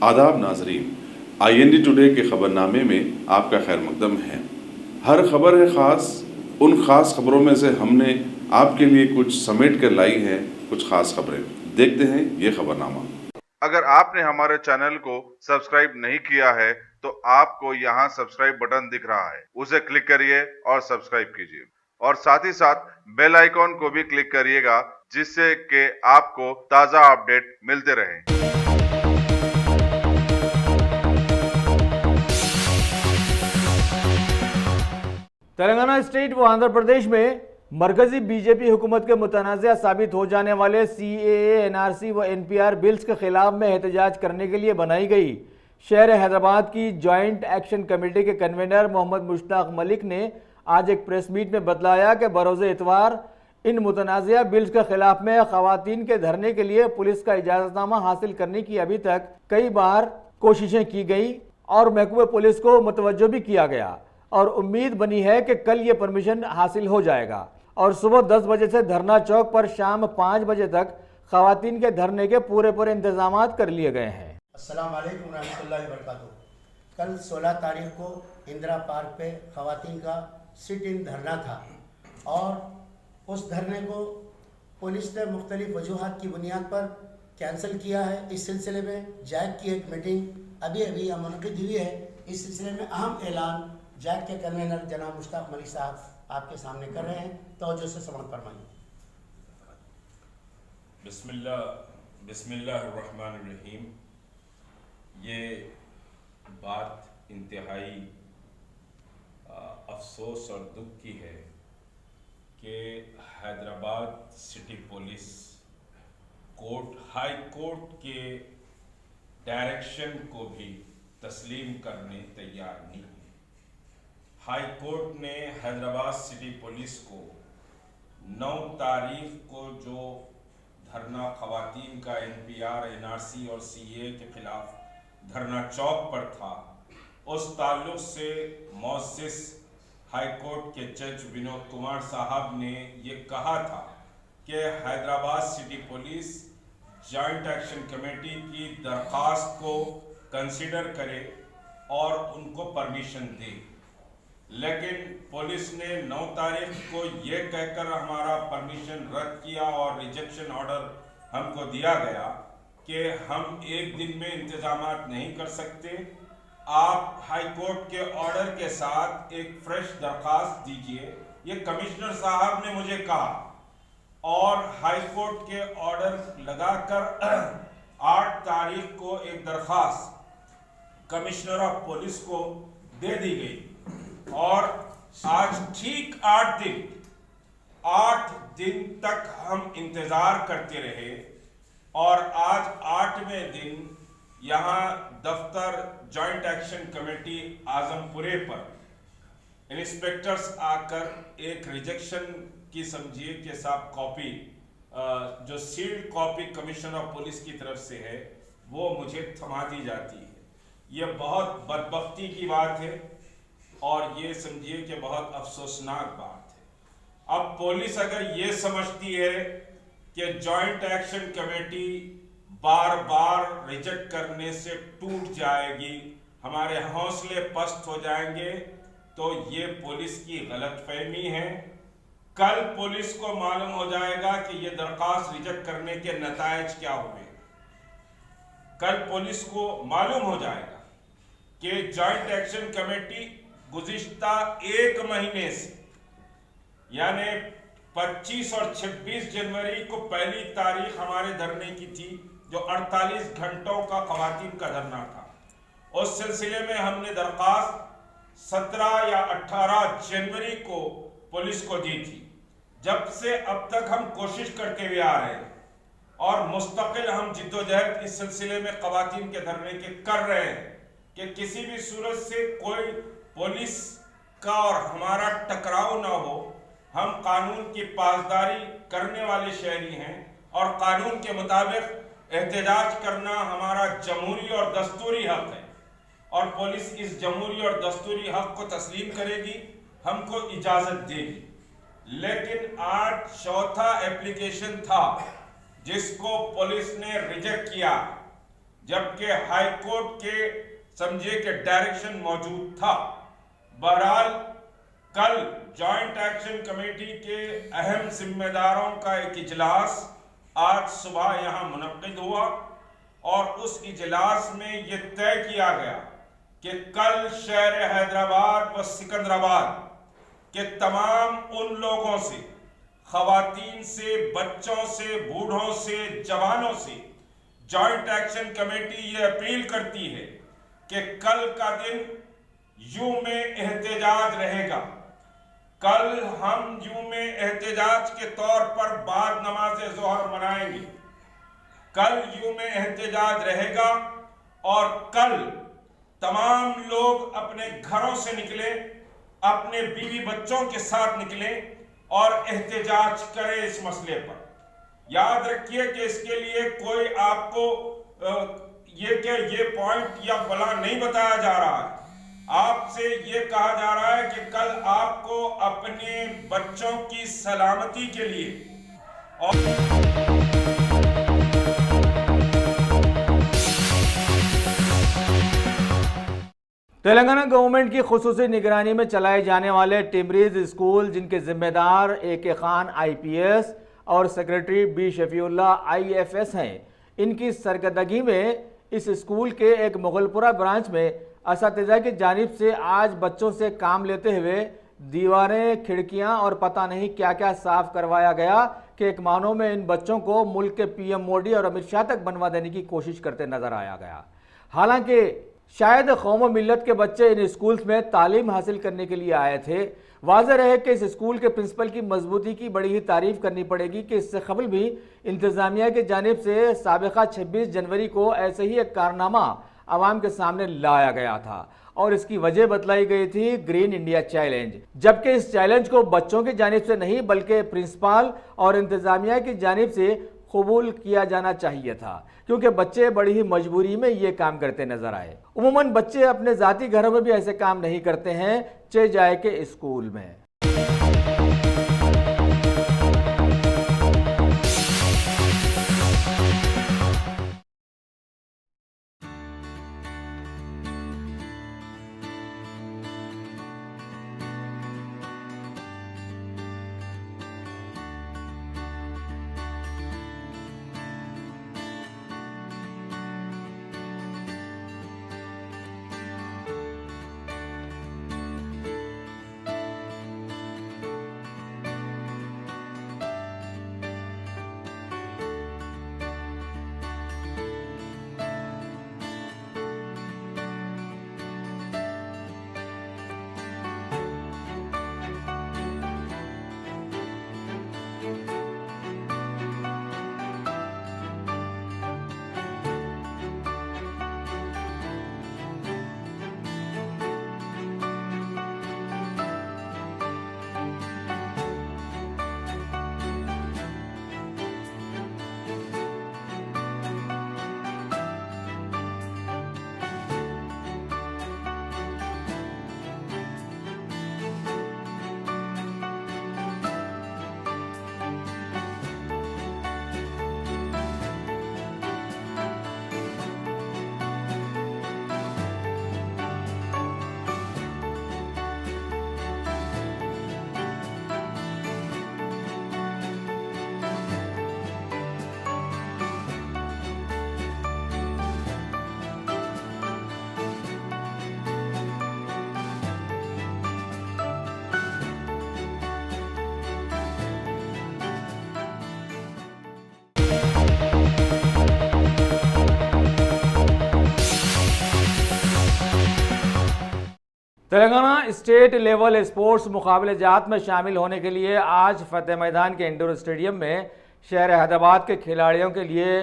आदाब नाजरीन, IND today के खबरनामे में आपका खैर मकदम है। हर खबर है ख़ास, उन ख़ास खबरों में से हमने आपके लिए कुछ समेट कर लाई है कुछ ख़ास खबरें। देखते हैं ये खबरनामा। अगर आपने हमारे चैनल को सब्सक्राइब नहीं किया है तो आपको यहाँ सब्सक्राइब बटन दिख रहा है, उसे क्लिक करिए और सब्सक्राइब कीजिए और साथ ही साथ बेल आइकॉन को भी क्लिक करिएगा, जिससे कि आपको ताज़ा अपडेट मिलते रहें। तेलंगाना स्टेट व आंध्र प्रदेश में मरकजी बीजेपी हुकूमत के मुतनाज़ा साबित हो जाने वाले CAA, NRC व NPR बिल्स के खिलाफ में एहतजाज करने के लिए बनाई गई शहर हैदराबाद की जॉइंट एक्शन कमेटी के कन्वीनर मोहम्मद मुश्ताक मलिक ने आज एक प्रेस मीट में बतलाया कि बरोज़ इतवार इन मुतनाज़ा बिल्स के खिलाफ में ख़वातीन के धरने के लिए पुलिस का इजाज़तनामा हासिल करने की अभी तक कई बार कोशिशें की गई और महकमे पुलिस को मुतवज्जो भी किया गया और उम्मीद बनी है कि कल ये परमिशन हासिल हो जाएगा और सुबह 10 बजे से धरना चौक पर शाम 5 बजे तक ख़वातीन के धरने के पूरे इंतजाम कर लिए गए हैं। अस्सलाम वालेकुम रहमतुल्लाहि व बरकातुहू। कल 16 तारीख को इंदिरा पार्क पे ख़वातीन का सिट इन धरना था और उस धरने को पुलिस ने मुख्तलिफ वजूहात की बुनियाद पर कैंसिल किया है। इस सिलसिले में जैक की एक मीटिंग अभी मुनक़िद हुई है। इस सिलसिले में अहम ऐलान जैक के कन्वीनर जनाब मुश्ताक मलिक साहब आपके सामने कर रहे हैं, तवज्जो से समझ फरमाइए। बिस्मिल्लाहिर्रहमानिर्रहीम। ये बात इंतहाई अफसोस और दुख की है कि Hyderabad city police high court के डायरेक्शन को भी तस्लीम करने तैयार नहीं है। हाई कोर्ट ने हैदराबाद सिटी पुलिस को 9 तारीख को जो धरना ख़वातीन का NPR, NRC और CAA के खिलाफ धरना चौक पर था, उस ताल्लुक से मौसिस हाई कोर्ट के जज विनोद कुमार साहब ने ये कहा था कि Hyderabad city police joint action committee की दरख्वास्त को कंसिडर करे और उनको परमिशन दे। लेकिन पुलिस ने 9 तारीख को ये कहकर हमारा परमिशन रद्द किया और रिजेक्शन ऑर्डर हमको दिया गया कि हम एक दिन में इंतजामात नहीं कर सकते, आप हाई कोर्ट के ऑर्डर के साथ एक फ्रेश दरख्वास्त दीजिए। ये कमिश्नर साहब ने मुझे कहा और हाई कोर्ट के ऑर्डर लगाकर 8 तारीख को एक दरख्वास्त कमिश्नर ऑफ पुलिस को दे दी गई और आज ठीक 8 दिन तक हम इंतजार करते रहे और आज 8वें दिन यहाँ दफ्तर जॉइंट एक्शन कमेटी आजमपुरे पर इंस्पेक्टर्स आकर एक रिजेक्शन की समझिए कि साहब कॉपी जो sealed copy commissioner of police की तरफ से है वो मुझे थमा दी जाती है। ये बहुत बदबख्ती की बात है और ये समझिए कि बहुत अफसोसनाक बात है। अब पुलिस अगर ये समझती है कि जॉइंट एक्शन कमेटी बार बार रिजेक्ट करने से टूट जाएगी, हमारे हौसले पस्त हो जाएंगे, तो ये पुलिस की गलतफहमी है। कल पुलिस को मालूम हो जाएगा कि ये दरख्वास्त रिजेक्ट करने के नतायज क्या हुए। कल पुलिस को मालूम हो जाएगा कि जॉइंट एक्शन कमेटी गुज़िश्ता 1 महीने से यानी 25 और 26 जनवरी को पहली तारीख हमारे धरने की थी, जो 48 घंटों का ख़वातीन का धरना था। उस सिलसिले में हमने दरख्वास्त 17 या 18 जनवरी को पुलिस को दी थी। जब से अब तक हम कोशिश करते हुए आ रहे हैं और मुस्तकिल हम जिद्दोजहद इस सिलसिले में ख़वातीन के धरने के कर रहे हैं कि किसी भी सूरत से कोई पुलिस का और हमारा टकराव ना हो। हम कानून की पासदारी करने वाले शहरी हैं और कानून के मुताबिक एहतजाज करना हमारा जमहूरी और दस्तूरी हक है और पुलिस इस जमहूरी और दस्तूरी हक को तस्लीम करेगी हमको इजाजत देगी, लेकिन आज चौथा एप्लीकेशन था जिसको पुलिस ने रिजेक्ट किया, जबकि हाई कोर्ट के समझे कि डायरेक्शन मौजूद था। बहरहाल कल जॉइंट एक्शन कमेटी के अहम जिम्मेदारों का एक इजलास आज सुबह यहाँ मुनक्किद हुआ और उस इजलास में ये तय किया गया कि कल शहर हैदराबाद व सिकंदराबाद के तमाम उन लोगों से, खवातीन से, बच्चों से, बूढ़ों से, जवानों से जॉइंट एक्शन कमेटी ये अपील करती है कि कल का दिन यूं में एहतजाज रहेगा। कल हम यूं में एहतजाज के तौर पर बाद नमाज ज़ोहर मनाएंगे। कल यूं में एहतजाज रहेगा और कल तमाम लोग अपने घरों से निकले, अपने बीवी बच्चों के साथ निकले और एहतजाज करें इस मसले पर। याद रखिए कि इसके लिए कोई आपको ये पॉइंट या फला नहीं बताया जा रहा है। आपसे ये कहा जा रहा है कि कल आपको अपने बच्चों की सलामती के लिए तेलंगाना गवर्नमेंट की खुसूसी निगरानी में चलाए जाने वाले टिमरीज स्कूल, जिनके जिम्मेदार AK खान IPS और सेक्रेटरी B शफीउल्ला IFS हैं, इनकी सरकर्दगी में इस स्कूल के एक मुगलपुरा ब्रांच में असातिज़ा की जानिब से आज बच्चों से काम लेते हुए दीवारें, खिड़कियां और पता नहीं क्या क्या साफ करवाया गया कि एक मानों में इन बच्चों को मुल्क के PM मोदी और अमित शाह तक बनवा देने की कोशिश करते नजर आया गया। हालांकि शायद कौम और मिल्लत के बच्चे इन स्कूल्स में तालीम हासिल करने के लिए आए थे। वाज़ेह रहे कि इस स्कूल के प्रिंसिपल की मजबूती की बड़ी ही तारीफ करनी पड़ेगी कि इससे कबल भी इंतज़ामिया की जानिब से साबिक़ा 26 जनवरी को ऐसे ही एक कारनामा आवाम के सामने लाया गया था और इसकी वजह बतलाई गई थी ग्रीन इंडिया चैलेंज, जबकि इस चैलेंज को बच्चों की जानिब से नहीं बल्कि प्रिंसिपल और इंतज़ामिया की जानिब से कबूल किया जाना चाहिए था, क्योंकि बच्चे बड़ी ही मजबूरी में ये काम करते नजर आए। उमूमन बच्चे अपने ज़ाती घरों में भी ऐसे काम नहीं करते हैं, चाहे जाए के स्कूल में। तेलंगाना स्टेट लेवल स्पोर्ट्स मुकाबले जात में शामिल होने के लिए आज फतेह मैदान के इंडोर स्टेडियम में शहर हैदराबाद के खिलाड़ियों के लिए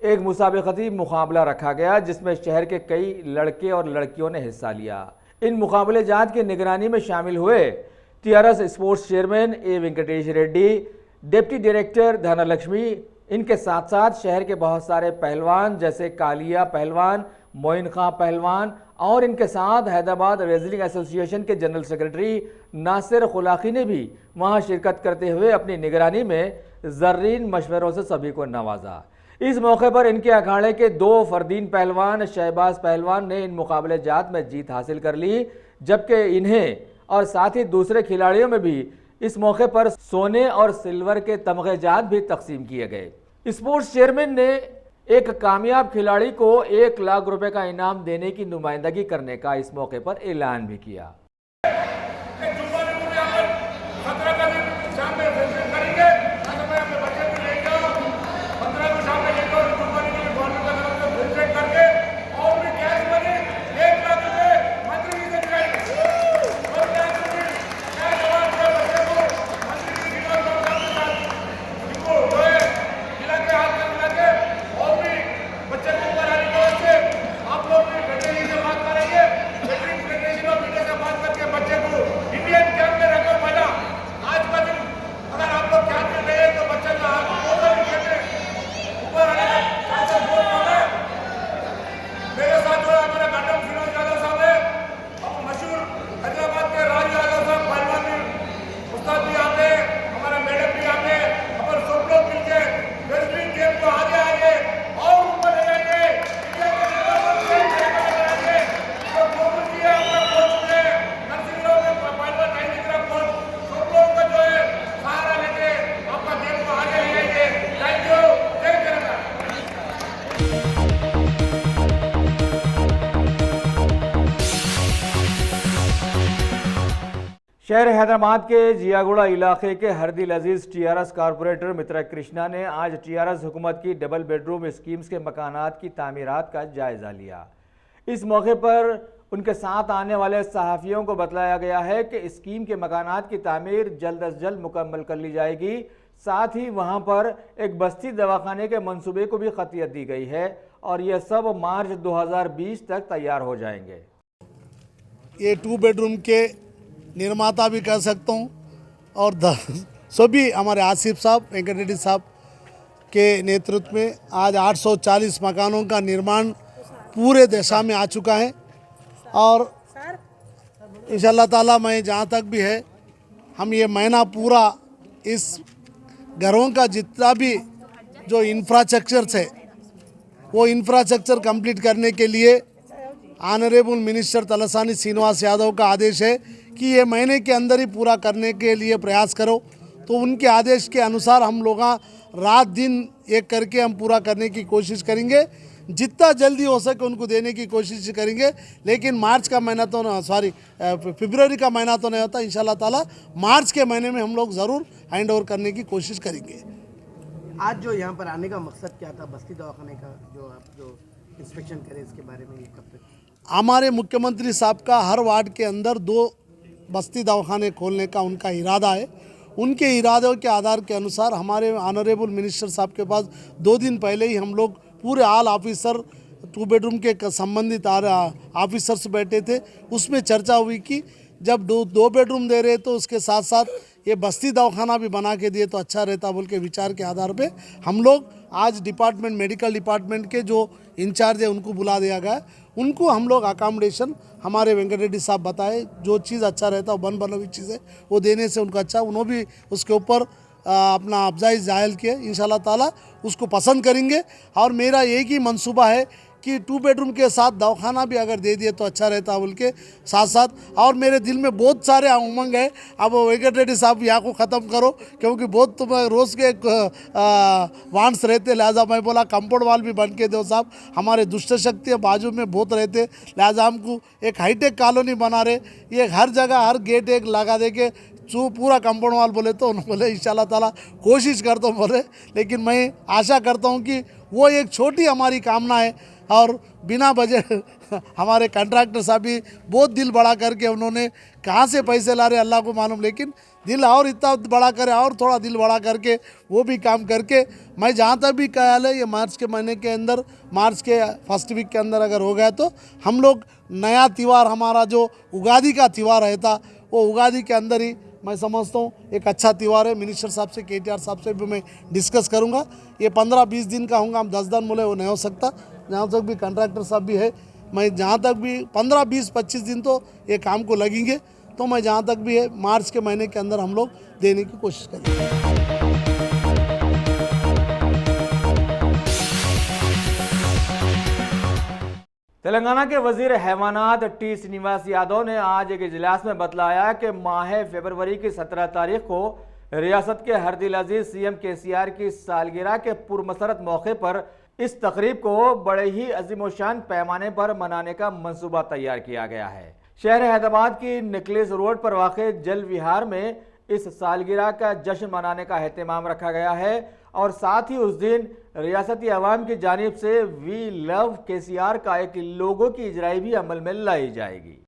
एक मुसाबकती मुकाबला रखा गया, जिसमें शहर के कई लड़के और लड़कियों ने हिस्सा लिया। इन मुकाबले जात की निगरानी में शामिल हुए TRS sports chairman A Venkatesh Reddy, deputy director Dhanlaxmi, इनके साथ साथ शहर के बहुत सारे पहलवान जैसे कालिया पहलवान, मोइन खां पहलवान और इनके साथ हैदराबाद रेसलिंग एसोसिएशन के जनरल सेक्रेटरी नासिर खुलाकी ने भी वहां शिरकत करते हुए अपनी निगरानी में ज़र्रीन मशवरों से सभी को नवाजा। इस मौके पर इनके अखाड़े के 2 फरदीन पहलवान शहबाज पहलवान ने इन मुकाबले जात में जीत हासिल कर ली, जबकि इन्हें और साथ ही दूसरे खिलाड़ियों में भी इस मौके पर सोने और सिल्वर के तमगे जात भी तकसीम किए गए। स्पोर्ट्स चेयरमैन ने एक कामयाब खिलाड़ी को 1 लाख रुपए का इनाम देने की नुमाइंदगी करने का इस मौके पर ऐलान भी किया। शहर हैदराबाद के जियागुड़ा इलाके के हरदिल अजीज टीआरएस कारपोरेटर मित्रा कृष्णा ने आज टीआरएस हुकूमत की डबल बेडरूम स्कीम्स के मकानात की तामीरात का जायजा लिया। इस मौके पर उनके साथ आने वाले सहाफ़ियों को बतलाया गया है कि स्कीम के मकानात की तामीर जल्द अज जल्द मुकम्मल कर ली जाएगी। साथ ही वहां पर एक बस्ती दवाखाने के मंसूबे को भी खतियत दी गई है और यह सब मार्च 2020 तक तैयार हो जाएंगे। ये 2 बेडरूम के निर्माता भी कह सकता हूँ और सभी हमारे आसिफ साहब वेंकट रेड्डी साहब के नेतृत्व में आज 840 मकानों का निर्माण पूरे दिशा में आ चुका है और इंशाअल्लाह ताला मैं जहाँ तक भी है हम ये महीना पूरा इस घरों का जितना भी जो इंफ्रास्ट्रक्चर है वो इंफ्रास्ट्रक्चर कंप्लीट करने के लिए ऑनरेबल मिनिस्टर तलसानी श्रीनिवास यादव का आदेश है कि ये महीने के अंदर ही पूरा करने के लिए प्रयास करो। तो उनके आदेश के अनुसार हम लोग रात दिन एक करके हम पूरा करने की कोशिश करेंगे, जितना जल्दी हो सके उनको देने की कोशिश करेंगे। लेकिन मार्च का महीना तो फरवरी का महीना तो नहीं होता, इंशाल्लाह ताला मार्च के महीने में हम लोग ज़रूर हैंड ओवर करने की कोशिश करेंगे। आज जो यहाँ पर आने का मकसद क्या था, बस्ती दवाखाने का जो इंस्पेक्शन करें इसके बारे में, ये कब तक? हमारे मुख्यमंत्री साहब का हर वार्ड के अंदर 2 बस्ती दवाखाने खोलने का उनका इरादा है। उनके इरादों के आधार के अनुसार हमारे ऑनरेबल मिनिस्टर साहब के पास 2 दिन पहले ही हम लोग पूरे ऑल ऑफिसर 2 बेडरूम के संबंधित ऑफिसर्स बैठे थे। उसमें चर्चा हुई कि जब 2 बेडरूम दे रहे तो उसके साथ साथ ये बस्ती दवाखाना भी बना के दिए तो अच्छा रहता बोल के विचार के आधार पे हम लोग आज डिपार्टमेंट मेडिकल डिपार्टमेंट के जो इंचार्ज है उनको बुला दिया गया। उनको हम लोग अकामडेशन हमारे वेंकट रेड्डी साहब बताए, जो चीज़ अच्छा रहता है बन हुई चीज़ है वो देने से उनको अच्छा, उन्होंने भी उसके ऊपर अपना अफजाइश जाहिर किए। इंशाल्लाह ताला उसको पसंद करेंगे और मेरा एक ही मंसूबा है कि 2 बेडरूम के साथ दवाखाना भी अगर दे दिए तो अच्छा रहता बोल के साथ साथ। और मेरे दिल में बहुत सारे उमंग है, अब वेंकट रेड्डी साहब यहाँ को ख़त्म करो क्योंकि बहुत तुम्हें रोज़ के वांट्स रहते, लिहाजा मैं बोला कंपाउंड वाल भी बन के दो साहब। हमारे दुष्ट शक्ति बाजू में बहुत रहते, लिहाजा हमको एक हाईटेक कॉलोनी बना रहे, ये हर जगह हर गेट एक लगा दे के पूरा कंपाउंड वाल बोले तो उन्होंने बोले इंशाल्लाह ताला कोशिश करता हूँ बोले। लेकिन मैं आशा करता हूँ कि वो एक छोटी हमारी कामना है और बिना बजट हमारे कॉन्ट्रैक्टर साहब भी बहुत दिल बड़ा करके उन्होंने कहाँ से पैसे ला रहे अल्लाह को मालूम, लेकिन दिल और इतना बड़ा करे और थोड़ा दिल बड़ा करके वो भी काम करके मैं जहाँ तक भी ख्याल है ये मार्च के महीने के अंदर, मार्च के फर्स्ट वीक के अंदर अगर हो गया तो हम लोग नया त्यौहार हमारा जो उगादी का त्यौहार रहता वो उगादी के अंदर ही मैं समझता हूँ एक अच्छा त्यौहार है। मिनिस्टर साहब से KTR साहब से भी मैं डिस्कस करूँगा। ये 15-20 दिन का होगा, हम 10 दिन बोले वो नहीं हो सकता। जहाँ तक भी कॉन्ट्रैक्टर साहब भी है मैं जहाँ तक भी 15, 20, 25 दिन तो ये काम को लगेंगे, तो मैं जहाँ तक भी है मार्च के महीने के अंदर हम लोग देने की कोशिश करेंगे। तेलंगाना के वजीर हैवानात टी श्रीनिवास यादव ने आज एक इजलास में बतलाया कि माह फरवरी की 17 तारीख को रियासत के हरदिल अजीज सीएम केसीआर की सालगिरह के पुरमसरत मौके पर इस तकरीब को बड़े ही अजीमोशान पैमाने पर मनाने का मंसूबा तैयार किया गया है। शहर हैदराबाद की निकलेस रोड पर वाक़ जल विहार में इस सालगिरह का जश्न मनाने का एहतमाम रखा गया है और साथ ही उस दिन रियासती अवाम की जानिब से वी लव केसीआर का एक लोगो की इजराई भी अमल में लाई जाएगी।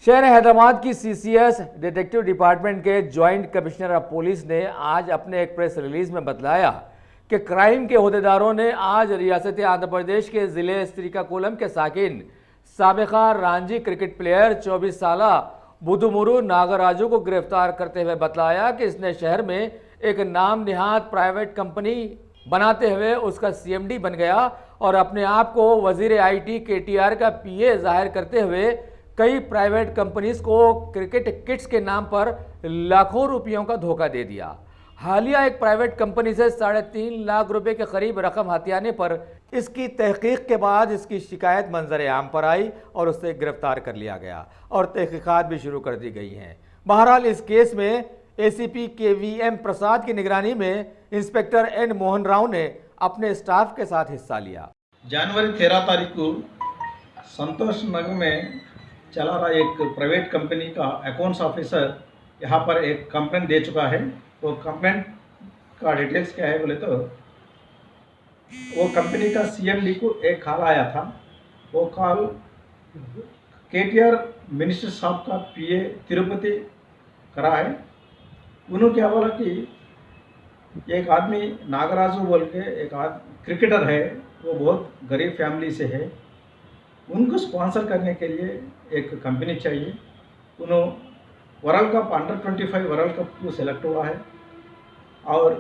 शहर हैदराबाद की सीसीएस डिटेक्टिव डिपार्टमेंट के जॉइंट कमिश्नर ऑफ पुलिस ने आज अपने एक प्रेस रिलीज में बतलाया कि क्राइम के अहदेदारों ने आज रियासत आंध्र प्रदेश के ज़िले श्रीकाकुलम के साकिन साबिका रांझी क्रिकेट प्लेयर 24 साला बुधुमुरु नागराजू को गिरफ्तार करते हुए बतलाया कि इसने शहर में एक नाम निहाद प्राइवेट कंपनी बनाते हुए उसका सीएमडी बन गया और अपने आप को वजीर आईटी केटीआर का पीए जाहिर करते हुए कई प्राइवेट कंपनीज को क्रिकेट किट्स के नाम पर लाखों रुपयों का धोखा दे दिया। हालिया एक प्राइवेट कंपनी से 3.5 लाख रुपए के करीब रकम हथियाने पर इसकी तहकीक के बाद इसकी शिकायत मंजर आम पर आई और उसे गिरफ्तार कर लिया गया और तहकीकात भी शुरू कर दी गई हैं। बहरहाल इस केस में एसीपी KVM प्रसाद की निगरानी में इंस्पेक्टर N मोहन राव ने अपने स्टाफ के साथ हिस्सा लिया। जनवरी 13 तारीख को संतोष नगर में चला रहा एक प्राइवेट कंपनी का अकाउंट्स ऑफिसर यहाँ पर एक कंप्लेंट दे चुका है। वो कंप्लेंट का डिटेल्स क्या है बोले तो वो कंपनी का CMD को एक कॉल आया था। वो कॉल केटीआर मिनिस्टर साहब का PA तिरुपति करा है। उन्होंने क्या बोला कि एक आदमी नागराजू बोल के एक क्रिकेटर है, वो बहुत गरीब फैमिली से है, उनको स्पॉन्सर करने के लिए एक कंपनी चाहिए। उन्होंने वर्ल्ड कप अंडर-25 वर्ल्ड कप को सिलेक्ट हुआ है और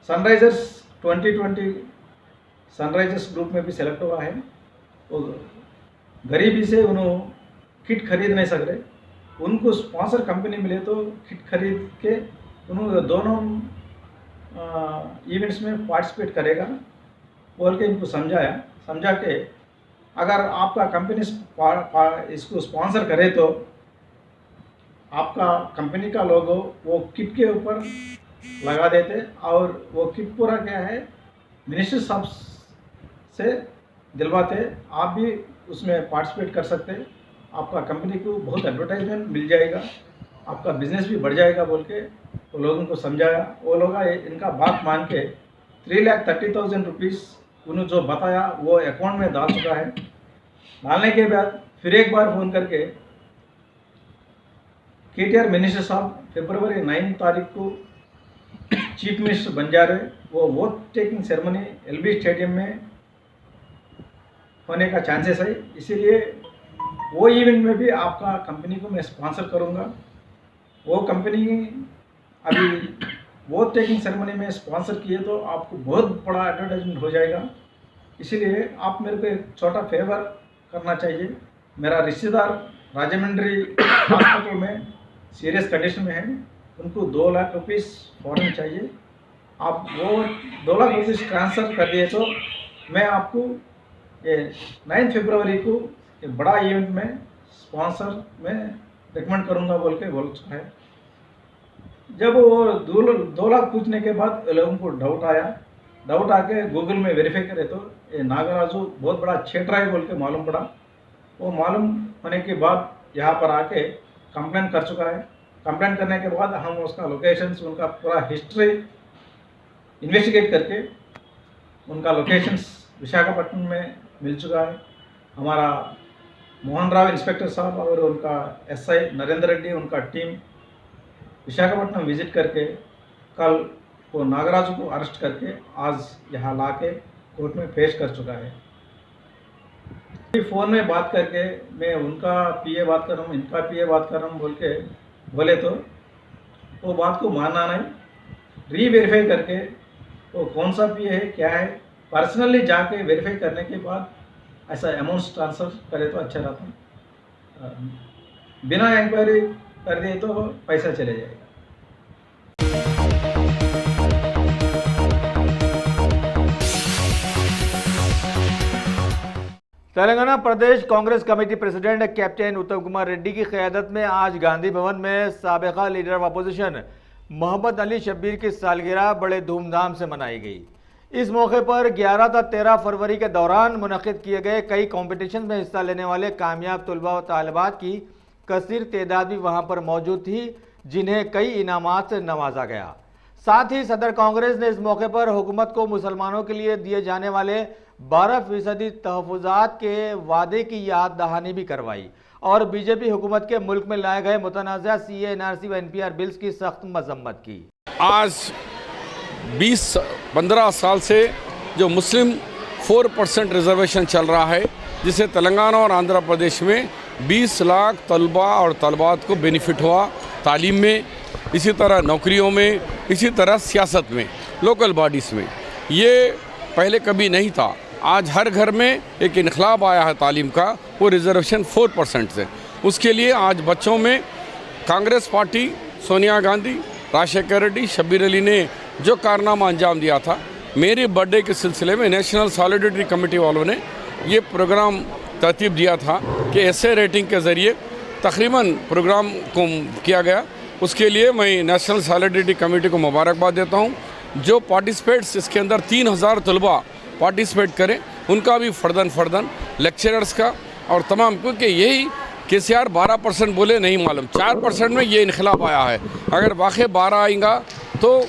सनराइजर्स 2020 सनराइजर्स ग्रुप में भी सिलेक्ट हुआ है। वो गरीबी से उन्होंने किट खरीद नहीं सक रहे, उनको स्पॉन्सर कंपनी मिले तो किट खरीद के उन्होंने दोनों इवेंट्स में पार्टिसिपेट करेगा बोल के इनको समझा के अगर आपका कंपनी इसको स्पॉन्सर करे तो आपका कंपनी का लोगो वो किट के ऊपर लगा देते और वो किट पूरा क्या है मिनिस्टर साहब से दिलवाते, आप भी उसमें पार्टिसिपेट कर सकते, आपका कंपनी को बहुत एडवर्टाइजमेंट मिल जाएगा, आपका बिजनेस भी बढ़ जाएगा बोल के वो लोगों को समझाया। वो लोग इनका बात मान के 3,30,000 रुपीज़ उन्होंने जो बताया वो अकाउंट में डाल चुका है। डालने के बाद फिर एक बार फ़ोन करके केटीआर मिनिस्टर साहब फरवरी 9 तारीख को चीफ मिनिस्टर बन जा रहे, वो vote taking ceremony LB stadium में होने का चांसेस है, इसीलिए वो इवेंट में भी आपका कंपनी को मैं स्पॉन्सर करूँगा। वो कंपनी अभी वोट टेकिंग सेरेमनी में स्पॉन्सर किए तो आपको बहुत बड़ा एडवर्टाइजमेंट हो जाएगा, इसीलिए आप मेरे को एक छोटा फेवर करना चाहिए। मेरा रिश्तेदार राजमंड्री हॉस्पिटल में सीरियस कंडीशन में है, उनको 2 लाख रुपीस फौरन चाहिए, आप वो 2 लाख रुपीस ट्रांसफ़र कर दिए तो मैं आपको ये 9 फरवरी को एक बड़ा इवेंट में स्पॉन्सर में रिकमेंड करूँगा बोल के बोल चुका है। जब वो 2 लाख पूछने के बाद लोगों को डाउट आके गूगल में वेरीफाई करे तो ये नागराजू बहुत बड़ा क्षेत्र है बोल के मालूम पड़ा। वो मालूम होने के बाद यहाँ पर आके कंप्लेन कर चुका है। कंप्लेन करने के बाद हम उसका लोकेशंस, उनका पूरा हिस्ट्री इन्वेस्टिगेट करके उनका लोकेशंस विशाखापट्टनम में मिल चुका है। हमारा मोहन राव इंस्पेक्टर साहब और उनका SI नरेंद्र रेड्डी, उनका टीम विशाखापट्टनम विजिट करके कल वो नागराजू को अरेस्ट करके आज यहाँ ला के कोर्ट में पेश कर चुका है। फ़ोन में बात करके मैं उनका PA बात कर रहा हूँ, इनका PA बात कर रहा हूँ बोल के बोले तो वो बात को मानना नहीं। रीवेरीफाई करके वो कौन सा पीए है क्या है पर्सनली जाके वेरीफाई करने के बाद ऐसा अमाउंट ट्रांसफ़र करे तो अच्छा रहता। बिना इंक्वायरी कर दिए तो पैसा चले जाएगा। तेलंगाना प्रदेश कांग्रेस कमेटी प्रेसिडेंट कैप्टन उत्तम कुमार रेड्डी की क़यादत में आज गांधी भवन में साबिक़ा leader of opposition Mohammed Ali Shabbir की सालगिरह बड़े धूमधाम से मनाई गई। इस मौके पर 11 था 13 फरवरी के दौरान मुनक़िद किए गए कई कॉम्पिटिशन में हिस्सा लेने वाले कामयाब तलबा व तालिबात की कसीर तादाद भी वहां पर मौजूद थी, जिन्हें कई इनामात से नवाजा गया। साथ ही सदर कांग्रेस ने इस मौके पर हुकूमत को मुसलमानों के लिए दिए जाने वाले 12% तहफ़्फ़ुज़ात के वादे की याद दहानी भी करवाई और बीजेपी हुकूमत के मुल्क में लाए गए मुतनाज़ा CAA, NRC व NPR बिल्स की सख्त मजम्मत की। आज 20-15 साल से जो मुस्लिम 4% रिजर्वेशन चल रहा है, जिसे तेलंगाना और आंध्र प्रदेश में 20 लाख तलबा और तलबात को बेनिफिट हुआ, तालीम में, इसी तरह नौकरियों में, इसी तरह सियासत में, लोकल बॉडीज़ में। ये पहले कभी नहीं था। आज हर घर में एक इनकलाब आया है तालीम का, वो रिजर्वेशन 4% से। उसके लिए आज बच्चों में कांग्रेस पार्टी, सोनिया गांधी, राजशेखर रेड्डी, शब्बीर अली ने जो कारनामा अंजाम दिया था, मेरे बर्थडे के सिलसिले में नेशनल सॉलिडरिटी कमेटी वालों ने ये प्रोग्राम तरतीब दिया था कि ऐसे रेटिंग के ज़रिए तकरीबन प्रोग्राम को किया गया। उसके लिए मैं नेशनल सॉलिडरिटी कमेटी को मुबारकबाद देता हूँ। जो पार्टिसिपेट्स इसके अंदर 3000 तलबा पार्टिसिपेट करें, उनका भी फ़र्दन लेक्चरर्स का और तमाम, क्योंकि यही KCR 12% बोले नहीं मालूम, 4% में ये इनकलाब आया है। अगर वाकई 12 आएगा तो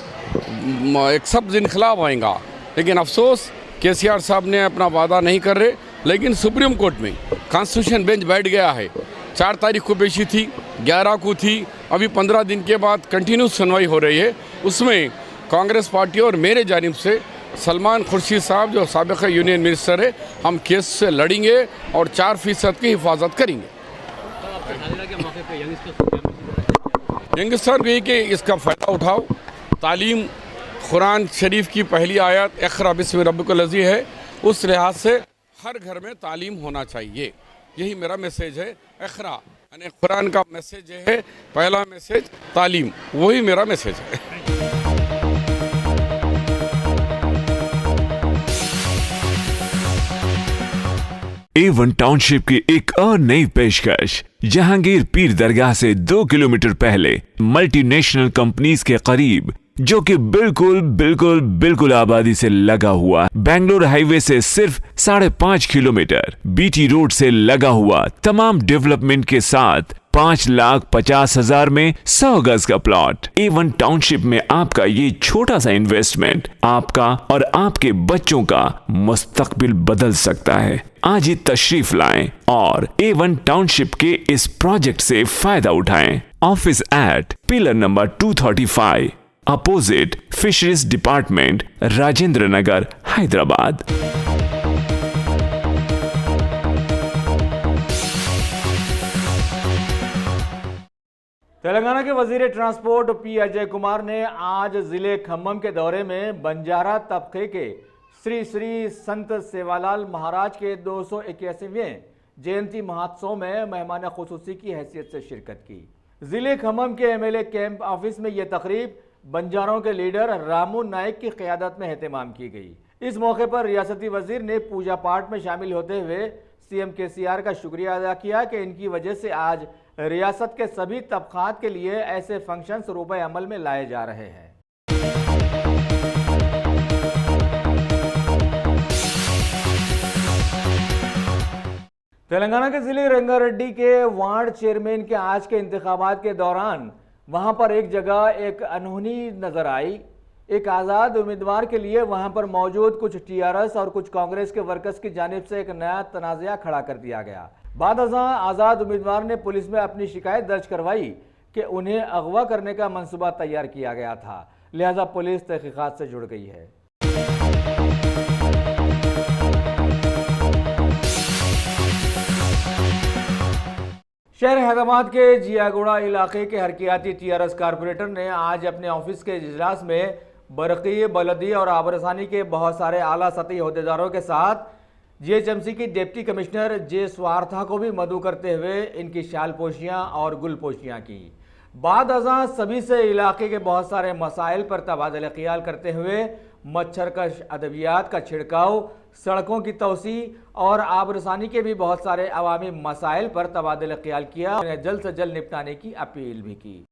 एक सब्ज़ इनकलाब आएगा। लेकिन अफसोस KCR साहब ने अपना वादा नहीं कर रहे। लेकिन सुप्रीम कोर्ट में कॉन्स्टिट्यूशन बेंच बैठ गया है। 4 तारीख को पेशी थी, 11 को थी, अभी 15 दिन के बाद कंटिन्यू सुनवाई हो रही है। उसमें कांग्रेस पार्टी और मेरे जानिब से सलमान खुर्शीद साहब जो साबिक़ यूनियन मिनिस्टर है, हम केस से लड़ेंगे और 4% की हिफाजत करेंगे। यंगस्टर भी कि इसका फ़ायदा उठाओ। तालीम कुरान शरीफ की पहली आयत इक़रा बिस्मि रब्बिकल लज़ी है, उस लिहाज से हर घर में तालीम होना चाहिए। यही मेरा मैसेज है। इक़रा यानी कुरान का मैसेज है, पहला मैसेज तालीम, वही मेरा मैसेज है। A1 टाउनशिप की एक और नई पेशकश। जहांगीर पीर दरगाह से 2 किलोमीटर पहले मल्टीनेशनल कंपनीज के करीब, जो कि बिल्कुल आबादी से लगा हुआ, बेंगलोर हाईवे से सिर्फ 5.5 किलोमीटर, BT रोड से लगा हुआ, तमाम डेवलपमेंट के साथ 5,50,000 में 100 गज का प्लॉट। A1 टाउनशिप में आपका ये छोटा सा इन्वेस्टमेंट आपका और आपके बच्चों का मुस्तकबिल बदल सकता है। आज ही तशरीफ लाएं और A1 टाउनशिप के इस प्रोजेक्ट से फायदा उठाएं। Office at pillar number 235, opposite fisheries department, Rajendra Nagar, Hyderabad. Telangana के वजीर ट्रांसपोर्ट P अजय कुमार ने आज जिले खम्मम के दौरे में बंजारा तबके के श्री श्री संत सेवालाल महाराज के 281वें जयंती महोत्सव में मेहमान खुसूसी की हैसियत से शिरकत की। जिले खम्मम के MLA कैंप ऑफिस में यह तकरीब बंजारों के लीडर रामू नाइक की क़यादत में एहतमाम की गई। इस मौके पर रियासती वजीर ने पूजा पाठ में शामिल होते हुए CM KCR का शुक्रिया अदा किया कि इनकी वजह से आज रियासत के सभी तबकात के लिए ऐसे फंक्शंस रूबे अमल में लाए जा रहे हैं। तेलंगाना के जिले रंगारेड्डी के वार्ड चेयरमैन के आज के इंतखाबात के दौरान वहां पर एक जगह एक अनहोनी नजर आई। एक आज़ाद उम्मीदवार के लिए वहां पर मौजूद कुछ TRS और कुछ कांग्रेस के वर्कर्स की जानिब से एक नया तनाज़ा खड़ा कर दिया गया। बाद आज़ाद उम्मीदवार ने पुलिस में अपनी शिकायत दर्ज करवाई कि उन्हें अगवा करने का मंसूबा तैयार किया गया था, लिहाजा पुलिस तहकीकात से जुड़ गई है। शहर हैदराबाद के जियागुड़ा इलाके के हरकियाती TRS कारपोरेटर ने आज अपने ऑफिस के इजलास में बरक़ी, बलदी और आबरसानी के बहुत सारे आला सतही अहदेदारों के साथ जीएचएमसी की डिप्टी कमिश्नर जे स्वार्था को भी मदऊ करते हुए इनकी शालपोशियाँ और गुलपोशियाँ की। बाद अज़ां सभी से इलाके के बहुत सारे मसाइल पर तबादला ख्याल करते हुए मच्छरकश अद्वियात का छिड़काव, सड़कों की तोसी और आबरसानी के भी बहुत सारे अवामी मसाइल पर तबादला ख्याल किया। उन्हें जल्द से जल्द निपटाने की अपील भी की।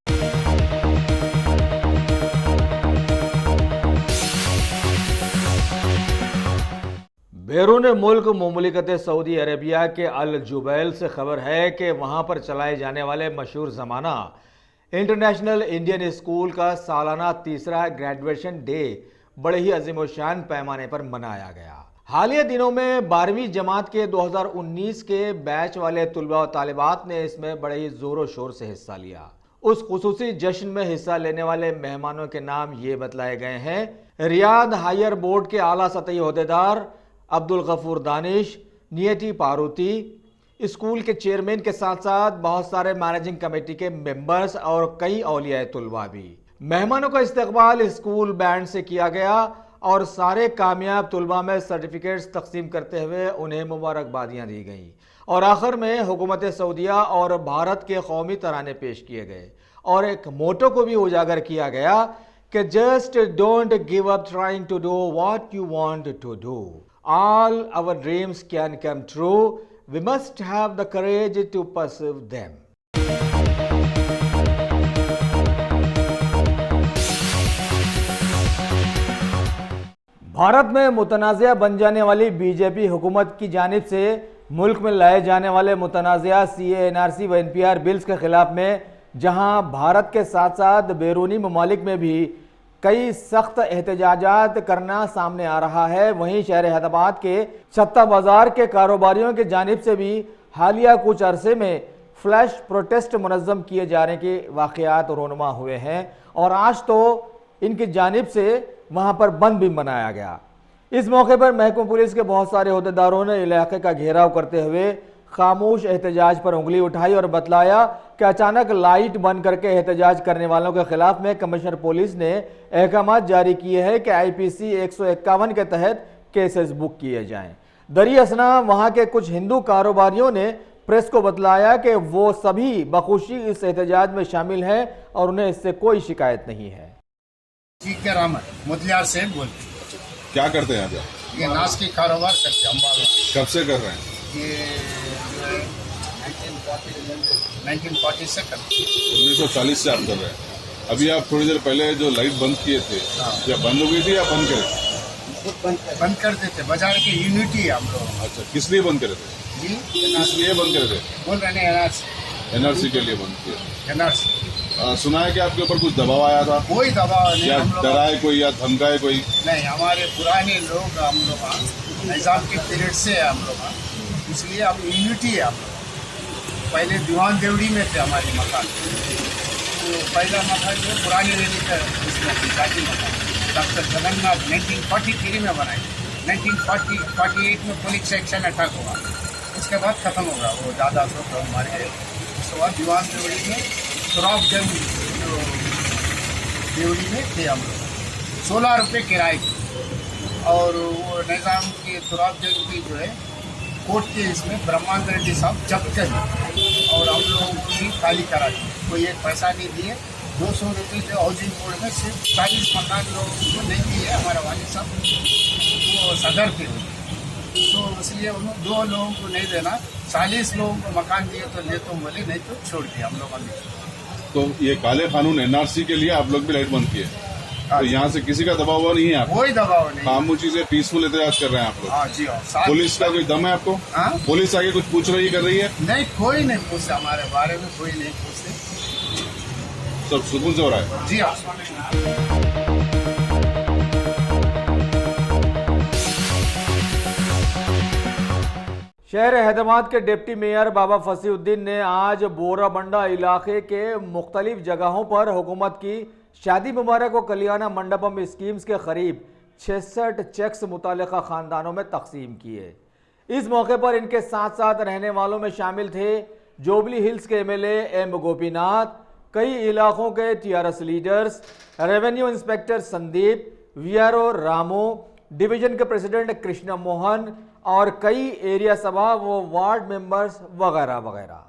बैरून मुल्क मुमलिकत सऊदी अरेबिया के अल जुबैल से खबर है कि वहाँ पर चलाए जाने वाले मशहूर ज़माना इंटरनेशनल इंडियन स्कूल का सालाना तीसरा ग्रेजुएशन डे बड़े ही अजीमोशान पैमाने पर मनाया गया। हालिया दिनों में 12वीं जमात के 2019 के बैच वाले तुलबा व तालिबात ने इसमें बड़े ही ज़ोरों शोर से हिस्सा लिया। उस खुसूसी जश्न में हिस्सा लेने वाले मेहमानों के नाम ये बतलाए गए हैं: रियाद हायर बोर्ड के आला सतही अहदेदार अब्दुल गफूर दानिश, नियति पारूती, स्कूल के चेयरमैन के साथ साथ बहुत सारे मैनेजिंग कमेटी के मेंबर्स और कई औलिया तुलबा भी। मेहमानों का इस्तकबाल स्कूल बैंड से किया गया और सारे कामयाब तुलबा में सर्टिफिकेट्स तकसीम करते हुए उन्हें मुबारकबादियाँ दी गईं और आखिर में हुकूमत सऊदिया और भारत के कौमी तराने पेश किए गए और एक मोटो को भी उजागर किया गया कि just don't give up trying to do what you want to do, all our dreams can come true, we must have the courage to pursue them. Bharat में मुतनाज़िया बन जाने वाली बीजेपी हुकूमत की जानिब से मुल्क में लाए जाने वाले मुतनाज़िया सीए, एनआरसी व एनपीआर बिल्स के खिलाफ में जहां भारत के साथ साथ बैरूनी ममालिक में भी कई सख्त एहतजाजात करना सामने आ रहा है, वहीं शहर हैदराबाद के छत्ता बाजार के कारोबारियों की जानिब से भी हालिया कुछ अरसे में फ्लैश प्रोटेस्ट मुनज़्ज़म किए जाने के वाक़यात रोनुमा हुए हैं और आज तो इनकी जानिब से वहां पर बंद भी मनाया गया। इस मौके पर महकमा पुलिस के बहुत सारे अहदेदारों ने इलाके का घेराव करते हुए खामोश एहतजाज पर उंगली उठाई और बतलाया कि अचानक लाइट बंद करके एहतजाज करने वालों के खिलाफ में कमिश्नर पुलिस ने अहकाम जारी किए हैं कि IPC 151 के तहत केसेस बुक किए जाएं। दरियासना वहां के कुछ हिंदू कारोबारियों ने प्रेस को बतलाया कि वो सभी बखुशी इस एहतजाज में शामिल हैं और उन्हें इससे कोई शिकायत नहीं है। मुदलियार से बोल क्या करते हैं आप? ये नाश की कारोबार करते हैं अम्बाला। कब से कर रहे हैं? ये 1940 से करते हैं। 1940 से आप कर रहे हैं। अभी आप थोड़ी देर पहले जो लाइट बंद किए थे, क्या बंद हो गई थी या बंद करे? बंद कर देते। बाजार की यूनिटी है हम लोग। अच्छा, किस लिए बंद करे थे जी? किस लिए बंद करे थे? बोल रहे हैं NRC के लिए बंद किया। NRC सुना है कि आपके ऊपर कुछ दबाव आया था? कोई दबाव नहीं। या हम लोग डराए कोई या धमकाए कोई? नहीं, हमारे पुराने लोग हम लोग निजाम के पीरियड से है हम लोग, इसलिए अब यूनिटी है हम लोग। पहले दीवान देवड़ी में थे हमारे मकान, तो पहला मकान जो पुरानी रैली का इसमें जाति मकान डॉक्टर जगन्नाथ 1943 में बनाई। 1948 में पुलिस एक्शन अटैक हुआ, उसके बाद खत्म होगा वो ज़्यादा लोग मारे गए। उसके बाद दीवान देवड़ी में सुराब जंग देवड़ी में थे हम लोग, 16 रुपये किराए की, और वो निज़ाम के सुराब जंग की जो है कोर्ट के इसमें ब्रह्मानंद रेड्डी साहब जब्त कर और हम लोगों की खाली करा दी। कोई एक पैसा नहीं दिए। 200 रुपये से हाउसिंग बोर्ड में सिर्फ 40 मकान लोगों को नहीं दिए। हमारे वालिद साहब वो सदर थे, तो इसलिए उन्होंने 2 लोगों को नहीं देना, 40 लोगों को मकान दिए तो ले तुम बोले, नहीं तो छोड़ दिया हम लोगों ने। तो ये काले कानून NRC के लिए आप लोग भी लाइट बंद किए, तो यहाँ से किसी का दबाव नहीं है आप? कोई दबाव नहीं। खामोशी से पीसफुल एहतजाज कर रहे हैं आप लोग? हाँ जी। हाँ, पुलिस का कोई दम है आपको? हाँ? पुलिस आगे कुछ पूछ रही कर रही है? नहीं, कोई नहीं पूछता हमारे बारे में, कोई नहीं पूछते, सब सुकून से हो रहा है। जी हाँ। शहर हैदराबाद के डिप्टी मेयर बाबा फसीउद्दीन ने आज बोराबंडा इलाके के मुख्तलिफ जगहों पर हुकूमत की शादी मुबारक व कल्याण मंडपम स्कीम्स के करीब 66 चेक्स मुतालिका ख़ानदानों में तकसीम किए। इस मौके पर इनके साथ साथ रहने वालों में शामिल थे जोबली हिल्स के MLA M गोपीनाथ, कई इलाकों के TRS leaders, revenue inspector Sandeep, VRO Ramu, division के प्रेसिडेंट कृष्ण मोहन और कई एरिया सभा व वार्ड मेंबर्स वगैरह वगैरह।